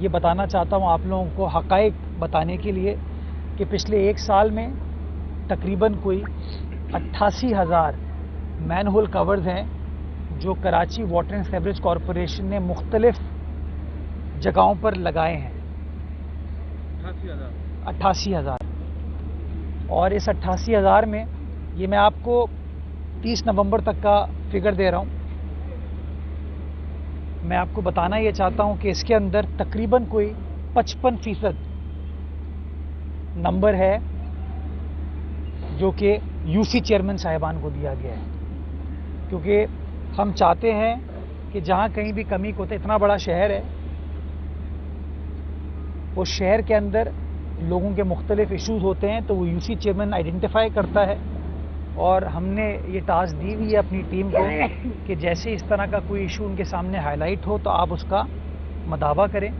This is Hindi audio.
ये बताना चाहता हूँ आप लोगों को हक़ाइक़ बताने के लिए कि पिछले 1 साल में तकरीबन कोई 88,000 मैनहोल कवर्स हैं जो Karachi water and sewerage corporation ने मुख्तलिफ जगहों पर लगाए हैं। 88,000 और इस 88,000 में ये मैं आपको 30 नवंबर तक का फिगर दे रहा हूँ। मैं आपको बताना ये चाहता हूँ कि इसके अंदर तकरीबन कोई 55% नंबर है जो कि यूसी चेयरमैन साहिबान को दिया गया है, क्योंकि हम चाहते हैं कि जहाँ कहीं भी कमी को, तो इतना बड़ा शहर है, उस शहर के अंदर लोगों के मुख्तलिफ इशूज़ होते हैं तो वो यूसी चेयरमैन आइडेंटिफाई करता है। और हमने ये टास्क दी हुई है अपनी टीम को कि जैसे इस तरह का कोई इशू उनके सामने हाईलाइट हो तो आप उसका मदावा करें।